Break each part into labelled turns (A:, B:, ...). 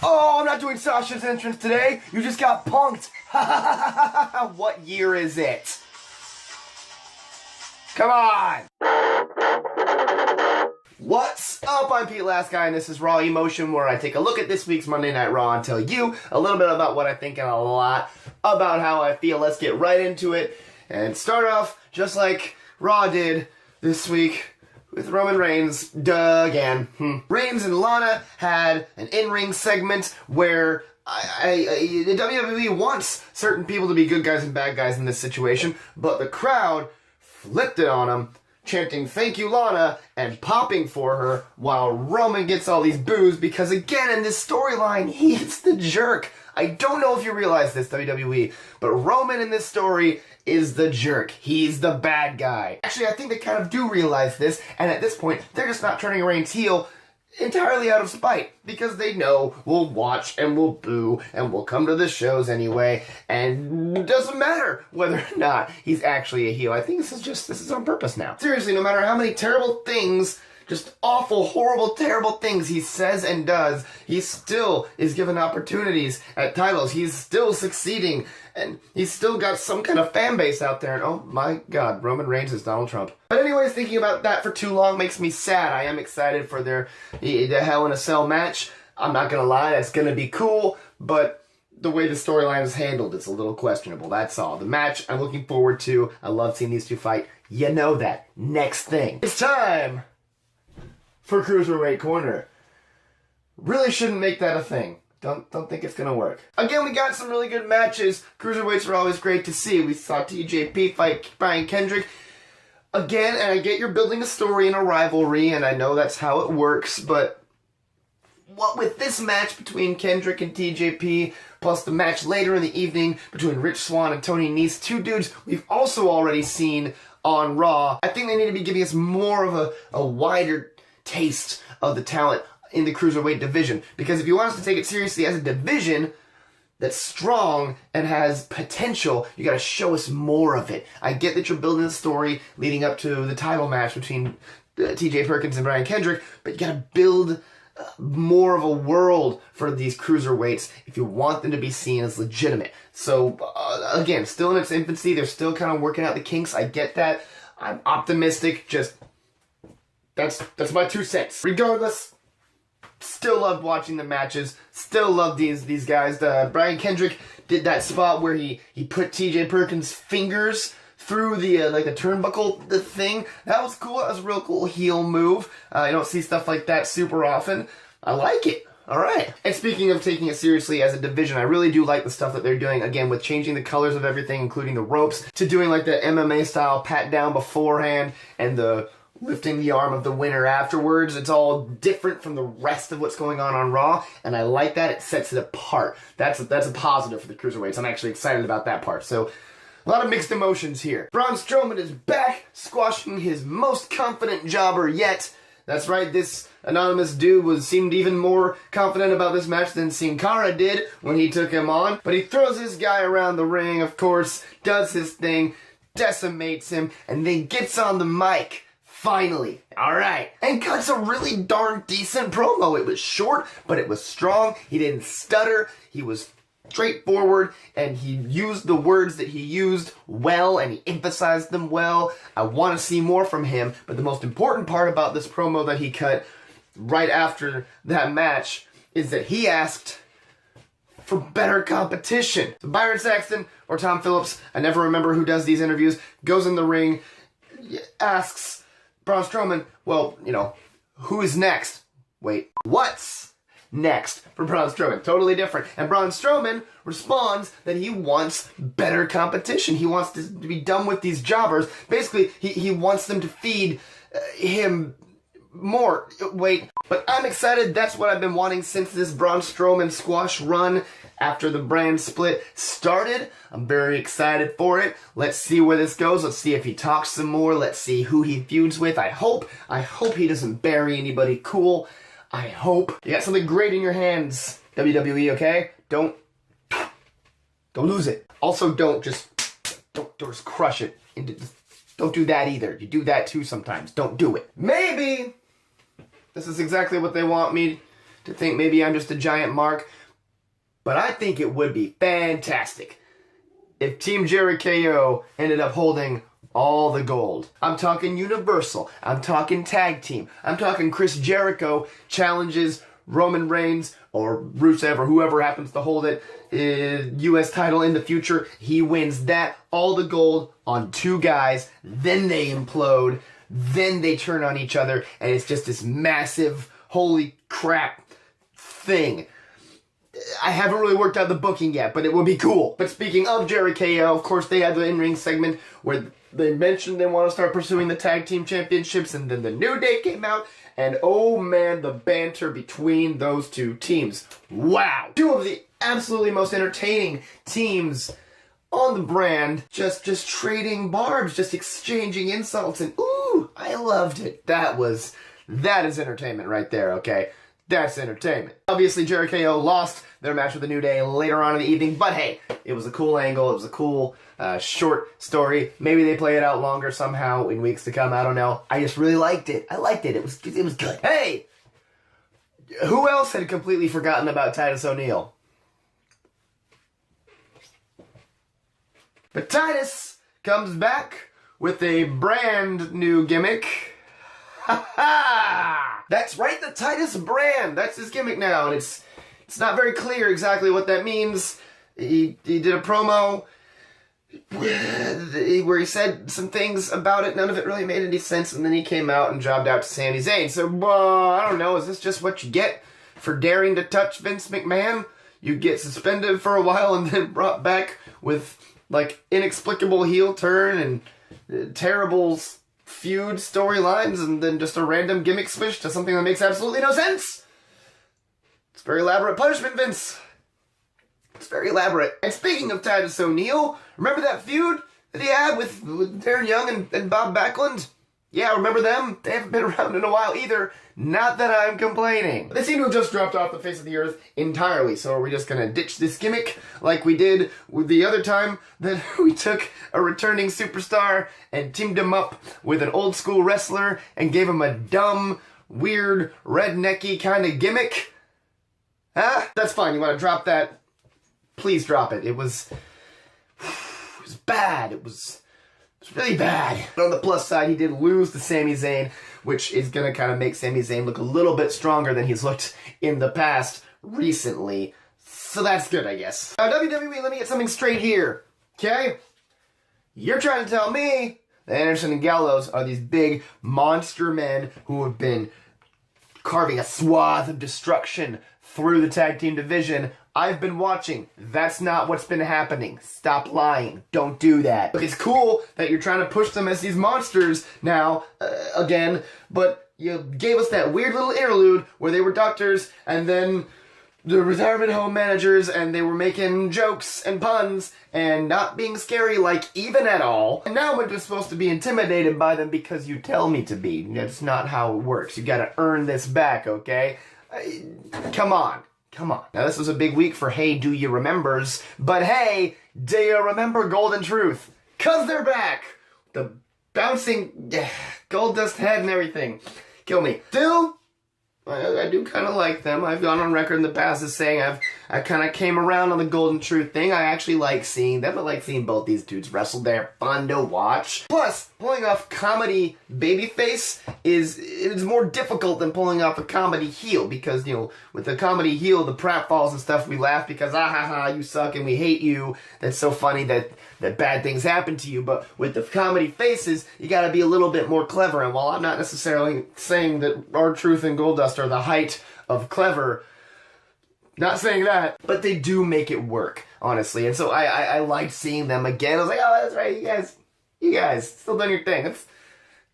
A: Oh, I'm not doing Sasha's entrance today. You just got punked. What year is it? Come on. What's up? I'm Pete Last Guy, and this is Raw Emotion, where I take a look at this week's Monday Night Raw and tell you a little bit about what I think and a lot about how I feel. Let's get right into it and start off just like Raw did this week with Roman Reigns, again. Reigns and Lana had an in-ring segment where the WWE wants certain people to be good guys and bad guys in this situation, but the crowd flipped it on them, chanting "Thank you, Lana," and popping for her while Roman gets all these boos because, again, in this storyline, he's the jerk. I don't know if you realize this, WWE, but Roman in this story is the jerk. He's the bad guy. Actually, I think they kind of do realize this, and at this point, they're just not turning Reigns heel entirely out of spite, because they know we'll watch and we'll boo and we'll come to the shows anyway, and it doesn't matter whether or not he's actually a heel. I think this is on purpose now. Seriously, no matter how many terrible things, just awful, horrible, terrible things he says and does, he still is given opportunities at titles. He's still succeeding, and he's still got some kind of fan base out there. And oh my God, Roman Reigns is Donald Trump. But anyways, thinking about that for too long makes me sad. I am excited for the Hell in a Cell match. I'm not gonna lie, that's gonna be cool, but the way the storyline is handled is a little questionable, that's all. The match I'm looking forward to. I love seeing these two fight. You know that. Next thing. It's time for Cruiserweight Corner. Really shouldn't make that a thing. Don't think it's gonna work. Again, we got some really good matches. Cruiserweights are always great to see. We saw TJP fight Brian Kendrick. Again, and I get you're building a story and a rivalry, and I know that's how it works, but what with this match between Kendrick and TJP, plus the match later in the evening between Rich Swann and Tony Nese, two dudes we've also already seen on Raw, I think they need to be giving us more of a wider taste of the talent in the Cruiserweight division. Because if you want us to take it seriously as a division that's strong and has potential, you gotta show us more of it. I get that you're building a story leading up to the title match between TJ Perkins and Brian Kendrick, but you gotta build more of a world for these Cruiserweights if you want them to be seen as legitimate. So, again, still in its infancy, they're still kind of working out the kinks. I get that. I'm optimistic, just That's my 2 cents. Regardless, still loved watching the matches. Still love these guys. Brian Kendrick did that spot where he put TJ Perkins' fingers through the like a turnbuckle thing. That was cool. That was a real cool heel move. I don't see stuff like that super often. I like it. All right. And speaking of taking it seriously as a division, I really do like the stuff that they're doing, again, with changing the colors of everything, including the ropes, to doing like the MMA style pat down beforehand and the lifting the arm of the winner afterwards. It's all different from the rest of what's going on Raw, and I like that. It sets it apart. That's a positive for the Cruiserweights. I'm actually excited about that part. So, a lot of mixed emotions here. Braun Strowman is back, squashing his most confident jobber yet. That's right, this anonymous dude seemed even more confident about this match than Sin Cara did when he took him on. But he throws this guy around the ring, of course, does his thing, decimates him, and then gets on the mic. Finally. Alright. And cuts a really darn decent promo. It was short, but it was strong. He didn't stutter. He was straightforward, and he used the words that he used well, and he emphasized them well. I want to see more from him, but the most important part about this promo that he cut right after that match is that he asked for better competition. So Byron Saxton or Tom Phillips, I never remember who does these interviews, goes in the ring, asks Braun Strowman, well, who is next? Wait, what's next for Braun Strowman? Totally different. And Braun Strowman responds that he wants better competition. He wants to be done with these jobbers. Basically, he wants them to feed him more. Wait, but I'm excited. That's what I've been wanting since this Braun Strowman squash run after the brand split started. I'm very excited for it. Let's see where this goes. Let's see if he talks some more. Let's see who he feuds with. I hope he doesn't bury anybody cool. I hope. You got something great in your hands, WWE, okay? Don't lose it. Also, don't just crush it into Don't do that either. You do that too sometimes. Don't do it. Maybe this is exactly what they want me to think. Maybe I'm just a giant mark. But I think it would be fantastic if Team Jericho ended up holding all the gold. I'm talking Universal. I'm talking Tag Team. I'm talking Chris Jericho challenges Roman Reigns or Rusev or whoever happens to hold it, U.S. title in the future. He wins that, all the gold on two guys. Then they implode. Then they turn on each other. And it's just this massive, holy crap thing. I haven't really worked out the booking yet, but it would be cool. But speaking of Jericho, of course, they had the in-ring segment where they mentioned they want to start pursuing the tag team championships, and then the New Day came out, and oh man, the banter between those two teams. Wow. Two of the absolutely most entertaining teams on the brand, just trading barbs, just exchanging insults, and ooh, I loved it. That is entertainment right there, okay? That's entertainment. Obviously, Jericho lost their match with the New Day later on in the evening, but hey, it was a cool angle. It was a cool, short story. Maybe they play it out longer somehow in weeks to come. I don't know. I just really liked it. I liked it. It was good. Hey! Who else had completely forgotten about Titus O'Neil? But Titus comes back with a brand new gimmick. Ha ha! That's right, the Titus brand. That's his gimmick now, and it's not very clear exactly what that means. He did a promo where he said some things about it. None of it really made any sense, and then he came out and jobbed out to Sami Zayn. So, I don't know, is this just what you get for daring to touch Vince McMahon? You get suspended for a while and then brought back with, like, inexplicable heel turn and terrible feud storylines, and then just a random gimmick switch to something that makes absolutely no sense. It's very elaborate punishment, Vince. It's very elaborate. And speaking of Titus O'Neil, remember that feud that he had with Darren Young and Bob Backlund? Yeah, remember them? They haven't been around in a while either. Not that I'm complaining. They seem to have just dropped off the face of the earth entirely, so are we just gonna ditch this gimmick like we did with the other time that we took a returning superstar and teamed him up with an old school wrestler and gave him a dumb, weird, rednecky kind of gimmick? Huh? That's fine. You want to drop that? Please drop it. It was bad. It was really bad. But on the plus side, he did lose to Sami Zayn, which is going to kind of make Sami Zayn look a little bit stronger than he's looked in the past recently. So that's good, I guess. Now, WWE, let me get something straight here. Okay? You're trying to tell me that Anderson and Gallows are these big monster men who have been carving a swath of destruction through the tag team division. I've been watching. That's not what's been happening. Stop lying. Don't do that. It's cool that you're trying to push them as these monsters now, again, but you gave us that weird little interlude where they were doctors and then the retirement home managers and they were making jokes and puns and not being scary, like, even at all. And now I'm just supposed to be intimidated by them because you tell me to be. That's not how it works. You gotta earn this back, okay? Come on. Come on. Now, this was a big week for Hey Do You Remembers, but hey, do you remember Golden Truth? 'Cause they're back! The bouncing gold dust head and everything. Kill me. Still, I do kind of like them. I've gone on record in the past as saying I kind of came around on the Golden Truth thing. I actually like seeing them. I like seeing both these dudes wrestle. They're fun to watch. Plus, pulling off comedy babyface is more difficult than pulling off a comedy heel because, you know, with the comedy heel, the pratfalls and stuff, we laugh because, ah ha ha, you suck and we hate you. That's so funny that bad things happen to you. But with the comedy faces, you gotta be a little bit more clever. And while I'm not necessarily saying that R-Truth and Goldust are the height of clever, not saying that, but they do make it work, honestly. And so I liked seeing them again. I was like, oh, that's right, you guys, still doing your thing. That's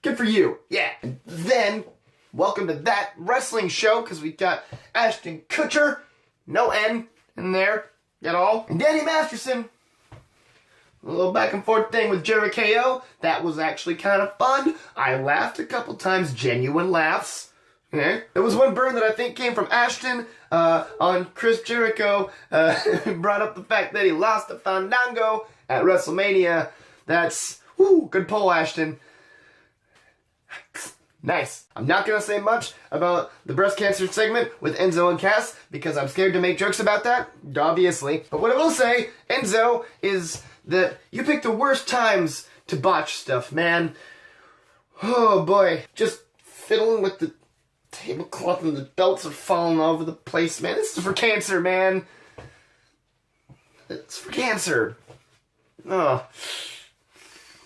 A: good for you. Yeah. And then, welcome to that wrestling show, because we got Ashton Kutcher, no N in there at all, and Danny Masterson. A little back and forth thing with Jericho. That was actually kind of fun. I laughed a couple times, genuine laughs. Okay. There was one burn that I think came from Ashton on Chris Jericho. Brought up the fact that he lost to Fandango at WrestleMania. That's Woo, good pull, Ashton. Nice. I'm not going to say much about the breast cancer segment with Enzo and Cass because I'm scared to make jokes about that, obviously. But what I will say, Enzo, is that you pick the worst times to botch stuff, man. Oh boy, just fiddling with the tablecloth and the belts are falling all over the place, man. This is for cancer, man. It's for cancer. Oh.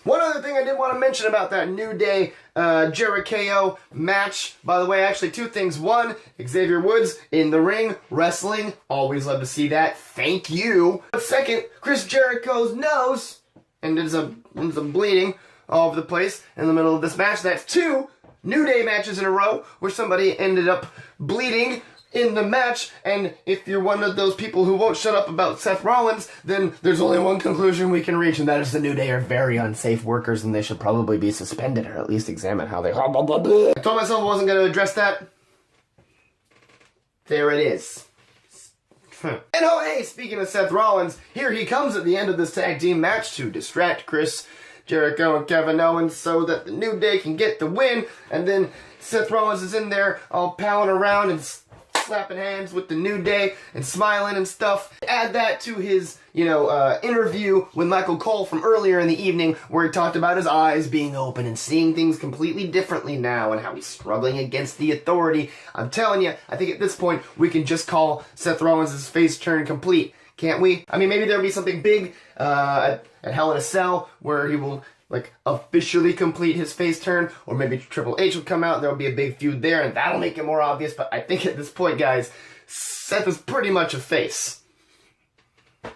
A: One other thing I did want to mention about that New Day Jericho match. By the way, actually two things. One, Xavier Woods in the ring, wrestling. Always love to see that. Thank you. But second, Chris Jericho's nose ended up bleeding all over the place in the middle of this match. That's two New Day matches in a row where somebody ended up bleeding in the match, and if you're one of those people who won't shut up about Seth Rollins, then there's only one conclusion we can reach, and that is the New Day are very unsafe workers, and they should probably be suspended, or at least examine how they... I told myself I wasn't going to address that. There it is. And oh hey, speaking of Seth Rollins, here he comes at the end of this tag team match to distract Chris Jericho and Kevin Owens so that the New Day can get the win, and then Seth Rollins is in there all palling around and slapping hands with the New Day and smiling and stuff. Add that to his, interview with Michael Cole from earlier in the evening where he talked about his eyes being open and seeing things completely differently now and how he's struggling against the authority. I'm telling you, I think at this point we can just call Seth Rollins' face turn complete. Can't we? I mean, maybe there'll be something big at Hell in a Cell where he will officially complete his face turn, or maybe Triple H will come out and there'll be a big feud there and that'll make it more obvious, but I think at this point, guys, Seth is pretty much a face. I'm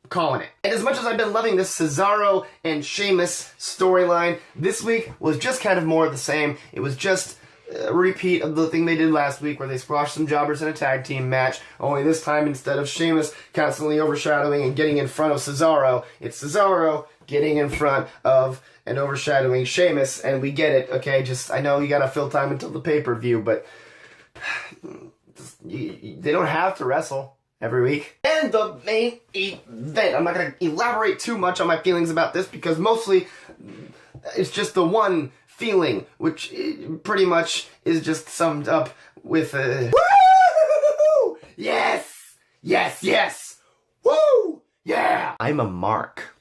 A: calling it. And as much as I've been loving this Cesaro and Sheamus storyline, this week was just kind of more of the same. It was just a repeat of the thing they did last week where they squashed some jobbers in a tag team match, only this time instead of Sheamus constantly overshadowing and getting in front of Cesaro, it's Cesaro getting in front of and overshadowing Sheamus, and we get it, okay? Just, I know you gotta fill time until the pay-per-view, but they don't have to wrestle every week. And the main event. I'm not gonna elaborate too much on my feelings about this because mostly it's just the one feeling, which pretty much is just summed up with a woo! Yes! Yes, yes! Woo! Yeah! I'm a mark.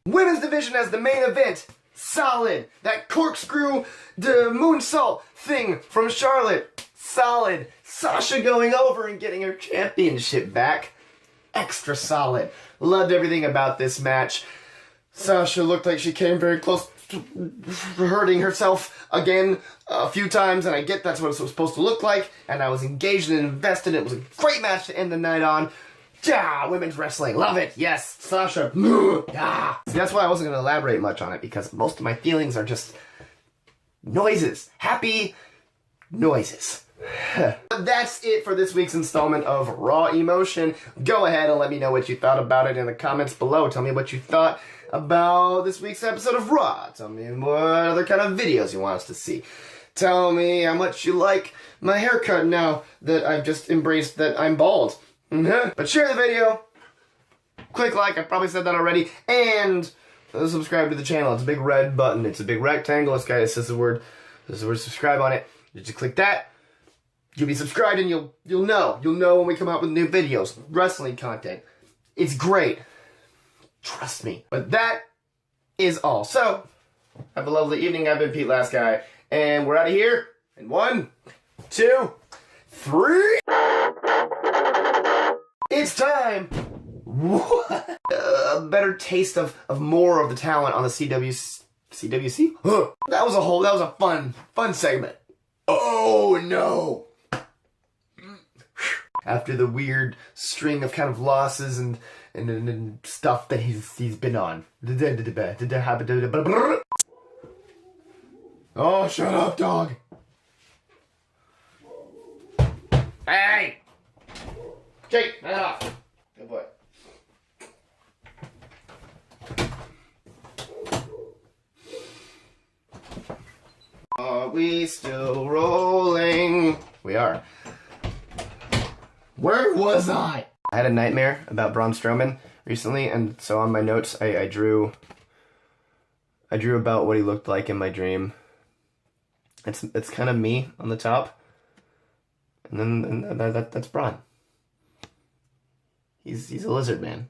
A: Women's division as the main event. Solid. That corkscrew, the moonsault thing from Charlotte. Solid. Sasha going over and getting her championship back. Extra solid. Loved everything about this match. Sasha looked like she came very close to hurting herself again a few times, and I get that's what it was supposed to look like, and I was engaged and invested. It was a great match to end the night on. Yeah, women's wrestling. Love it. Yes, Sasha. Yeah. See, that's why I wasn't going to elaborate much on it, because most of my feelings are just noises. Happy noises. That's it for this week's installment of Raw Emotion. Go ahead and let me know what you thought about it in the comments below. Tell me what you thought about this week's episode of Raw. Tell me what other kind of videos you want us to see. Tell me how much you like my haircut now that I've just embraced that I'm bald. But share the video, click like, I probably said that already, and subscribe to the channel. It's a big red button. It's a big rectangle. It's got, it says the word subscribe on it. You just click that. You'll be subscribed and you'll know. You'll know when we come out with new videos, wrestling content. It's great. Trust me. But that is all. So, have a lovely evening. I've been Pete Last Guy, and we're out of here in 1, 2, 3. It's time! What? A better taste of more of the talent on the CWC? Huh. That was a fun segment. Oh no! After the weird string of kind of losses and stuff that he's been on. Oh, shut up, dog! Hey! Jake, head off. Good boy. Are we still rolling? We are. Where was I? I had a nightmare about Braun Strowman recently, and so on my notes I drew I drew about what he looked like in my dream. It's kind of me on the top, and then that's Braun. He's a lizard man.